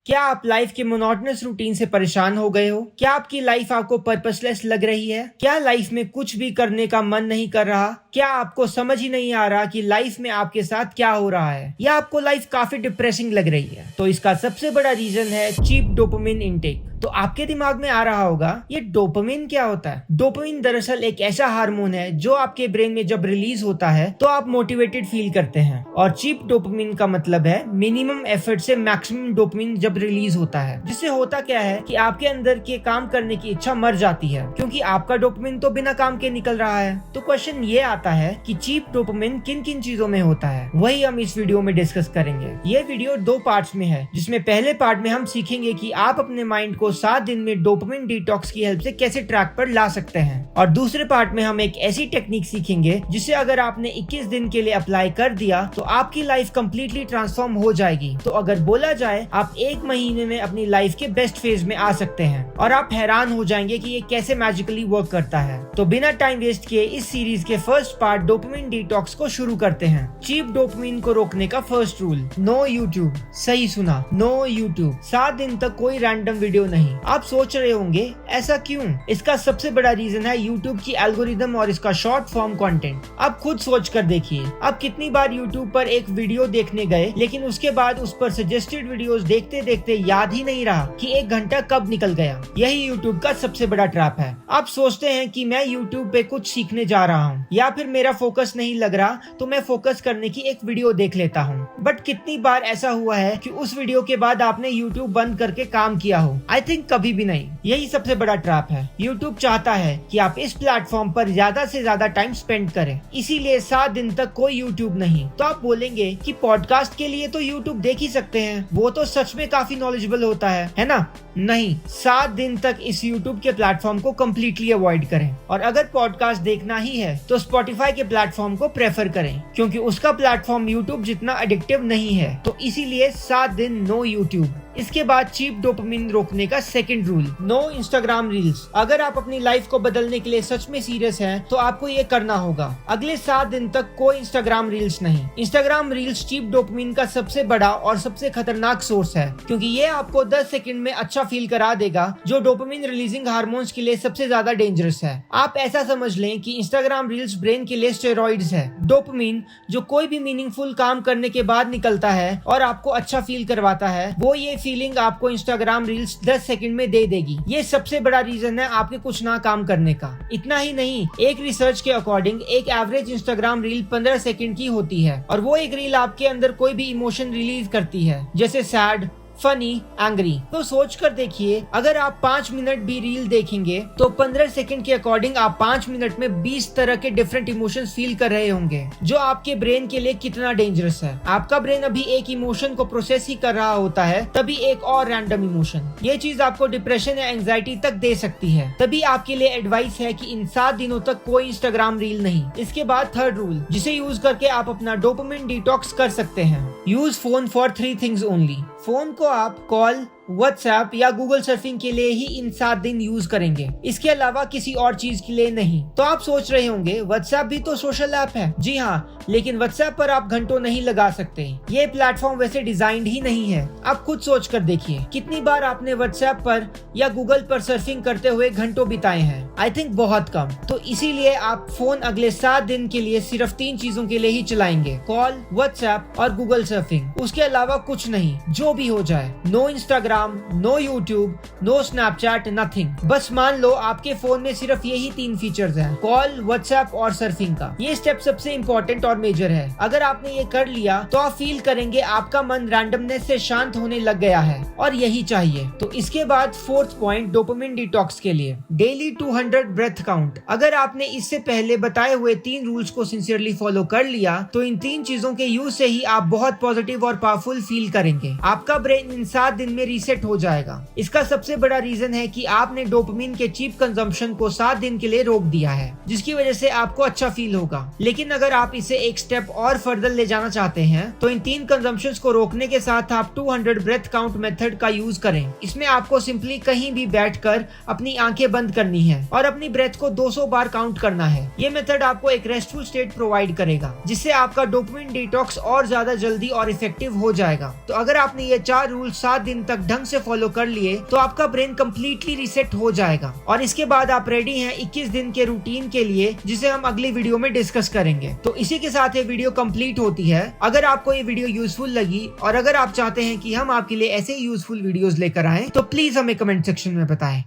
क्या आप लाइफ के मोनोटोनस रूटीन से परेशान हो गए हो? क्या आपकी लाइफ आपको पर्पसलेस लग रही है? क्या लाइफ में कुछ भी करने का मन नहीं कर रहा? क्या आपको समझ ही नहीं आ रहा कि लाइफ में आपके साथ क्या हो रहा है? या आपको लाइफ काफी डिप्रेसिंग लग रही है? तो इसका सबसे बड़ा रीजन है चीप डोपामिन इनटेक। तो आपके दिमाग में आ रहा होगा, ये डोपामिन क्या होता है? डोपामिन दरअसल एक ऐसा हार्मोन है जो आपके ब्रेन में जब रिलीज होता है तो आप मोटिवेटेड फील करते हैं। और चीप डोपामिन का मतलब है मिनिमम एफर्ट से मैक्सिमम डोपामिन जब रिलीज होता है। जिससे होता क्या है कि आपके अंदर के काम करने की इच्छा मर जाती है, क्योंकि आपका डोपामिन तो बिना काम के निकल रहा है। तो क्वेश्चन ये आता है कि चीप डोपामिन किन किन चीजों में होता है, वही हम इस वीडियो में डिस्कस करेंगे। ये वीडियो 2 पार्ट्स में है, जिसमें पहले पार्ट में हम सीखेंगे कि आप अपने माइंड को 7 दिन में डोपामिन डिटॉक्स की हेल्प से कैसे ट्रैक पर ला सकते हैं। और दूसरे पार्ट में हम एक ऐसी टेक्निक सीखेंगे जिसे अगर आपने 21 दिन के लिए अप्लाई कर दिया तो आपकी लाइफ कंप्लीटली ट्रांसफॉर्म हो जाएगी। तो अगर बोला जाए, आप 1 महीने में अपनी लाइफ के बेस्ट फेज में आ सकते हैं और आप हैरान हो जाएंगे कि ये कैसे मैजिकली वर्क करता है। तो बिना टाइम वेस्ट किए इस सीरीज के फर्स्ट पार्ट डोपामिन डिटॉक्स को शुरू करते हैं। चीप डोपामिन को रोकने का फर्स्ट रूल, नो यूट्यूब। सही सुना, नो यूट्यूब। 7 दिन तक कोई रैंडम वीडियो नहीं। आप सोच रहे होंगे ऐसा क्यों? इसका सबसे बड़ा रीजन है यूट्यूब की एल्गोरिदम और इसका शॉर्ट फॉर्म कंटेंट। आप खुद सोच कर देखिए, आप कितनी बार यूट्यूब पर एक वीडियो देखने गए लेकिन उसके बाद उस पर सजेस्टेड वीडियोस देखते देखते याद ही नहीं रहा कि 1 घंटा कब निकल गया। यही यूट्यूब का सबसे बड़ा ट्रैप है। आप सोचते हैं कि मैं यूट्यूब पे कुछ सीखने जा रहा हूँ या फिर मेरा फोकस नहीं लग रहा तो मैं फोकस करने की एक वीडियो देख लेता हूँ। बट कितनी बार ऐसा हुआ है कि उस वीडियो के बाद आपने यूट्यूब बंद करके काम किया हो? आई थिंक कभी भी नहीं। यही सबसे बड़ा ट्रैप है। यूट्यूब चाहता है कि आप इस प्लेटफॉर्म पर ज्यादा से ज्यादा टाइम स्पेंड करें, इसीलिए 7 दिन तक कोई यूट्यूब नहीं। तो आप बोलेंगे कि पॉडकास्ट के लिए तो यूट्यूब देख ही सकते हैं, वो तो सच में काफी नॉलेजेबल होता है ना? नहीं, 7 दिन तक इस यूट्यूब के प्लेटफॉर्म को कम्प्लीटली अवॉइड करें। और अगर पॉडकास्ट देखना ही है तो स्पॉटिफाई के प्लेटफॉर्म को प्रेफर करें, क्योंकि उसका प्लेटफॉर्म यूट्यूब जितना एडिक्टिव नहीं है। तो इसीलिए 7 दिन नो यूट्यूब। इसके बाद चीप डोपामिन रोकने का second rule, no Instagram reels. अगर आप अपनी लाइफ को बदलने के लिए सच में सीरियस हैं, तो आपको ये करना होगा। अगले 7 दिन तक कोई इंस्टाग्राम रील्स नहीं। इंस्टाग्राम रील्स चीप डोपामिन का सबसे बड़ा और सबसे खतरनाक सोर्स है, क्योंकि ये आपको 10 सेकंड में अच्छा फील करा देगा, जो डोपामिन रिलीजिंग हार्मोन्स के लिए सबसे ज्यादा डेंजरस है। आप ऐसा समझ लें कि इंस्टाग्राम रील्स ब्रेन के लिए स्टेरॉइड्स है। डोपामिन जो कोई भी मीनिंगफुल काम करने के बाद निकलता है और आपको अच्छा फील करवाता है, वो ये फीलिंग आपको इंस्टाग्राम रील्स 10 सेकंड में दे देगी। ये सबसे बड़ा रीजन है आपके कुछ ना काम करने का। इतना ही नहीं, एक रिसर्च के अकॉर्डिंग एक एवरेज इंस्टाग्राम रील 15 सेकंड की होती है, और वो एक रील आपके अंदर कोई भी इमोशन रिलीज करती है, जैसे सैड, फनी, एंग्री। तो सोच कर देखिए, अगर आप 5 मिनट भी रील देखेंगे तो 15 सेकंड के अकॉर्डिंग आप 5 मिनट में 20 तरह के डिफरेंट इमोशंस फील कर रहे होंगे, जो आपके ब्रेन के लिए कितना डेंजरस है। आपका ब्रेन अभी एक इमोशन को प्रोसेस ही कर रहा होता है, तभी एक और रैंडम इमोशन। ये चीज आपको डिप्रेशन या एंग्जाइटी तक दे सकती है। तभी आपके लिए एडवाइस है कि इन 7 दिनों तक कोई इंस्टाग्राम रील नहीं। इसके बाद थर्ड रूल, जिसे यूज करके आप अपना डोपामिन डिटॉक्स कर सकते हैं, use phone for 3 things only. Phone को आप कॉल, व्हाट्सएप या गूगल सर्फिंग के लिए ही इन 7 दिन यूज करेंगे, इसके अलावा किसी और चीज के लिए नहीं। तो आप सोच रहे होंगे, व्हाट्सएप भी तो सोशल ऐप है। जी हाँ, लेकिन व्हाट्सएप पर आप घंटों नहीं लगा सकते। ये प्लेटफॉर्म वैसे डिजाइंड ही नहीं है। आप खुद सोच कर देखिए, कितनी बार आपने व्हाट्सएप पर या गूगल पर सर्फिंग करते हुए घंटों बिताए हैं? आई थिंक बहुत कम। तो इसीलिए आप फोन अगले 7 दिन के लिए सिर्फ 3 चीजों के लिए ही चलाएंगे, कॉल, व्हाट्सएप और गूगल सर्फिंग। उसके अलावा कुछ नहीं, जो भी हो जाए। No Instagram, no YouTube, no Snapchat, nothing. बस मान लो आपके फोन में सिर्फ यही 3 फीचर्स हैं, कॉल, व्हाट्सएप और सर्फिंग का। ये स्टेप सबसे इंपॉर्टेंट और मेजर है। अगर आपने ये कर लिया तो आप फील करेंगे आपका मन रैंडमनेस से शांत होने लग गया है, और यही चाहिए। तो इसके बाद 4th पॉइंट डोपामिन डिटॉक्स के लिए, डेली 200 ब्रेथ काउंट। अगर आपने इससे पहले बताए हुए 3 रूल्स को सिंसियरली फॉलो कर लिया तो इन 3 चीजों के यूज से ही आप बहुत पॉजिटिव और पावरफुल फील करेंगे। आपका ब्रेन इन 7 दिन में रीसेट हो जाएगा। इसका सबसे बड़ा रीजन है कि आपने डोपामिन के चीप कंजम्पशन को 7 दिन के लिए रोक दिया है, जिसकी वजह से आपको अच्छा फील होगा। लेकिन अगर आप इसे एक स्टेप और फर्दर ले जाना चाहते हैं तो इन 3 कंजम्पशंस को रोकने के साथ आप 200 ब्रेथ काउंट मेथड का यूज करें। इसमें आपको सिंपली कहीं भी बैठकर अपनी आंखें बंद करनी है और अपनी ब्रेथ को 200 बार काउंट करना है। ये मेथड आपको एक रेस्टफुल स्टेट प्रोवाइड करेगा, जिससे आपका डोपामिन डिटॉक्स और ज्यादा जल्दी और इफेक्टिव हो जाएगा। तो अगर आपने ये 4 रूल 7 दिन तक ढंग ढंग से फॉलो कर लिए तो आपका ब्रेन कम्प्लीटली रिसेट हो जाएगा और इसके बाद आप रेडी हैं 21 दिन के रूटीन के लिए, जिसे हम अगली वीडियो में डिस्कस करेंगे। तो इसी के साथ ये वीडियो कंप्लीट होती है। अगर आपको ये वीडियो यूजफुल लगी और अगर आप चाहते हैं कि हम आपके लिए ऐसे यूजफुल वीडियोस लेकर आएं तो प्लीज हमें कमेंट सेक्शन में बताएं।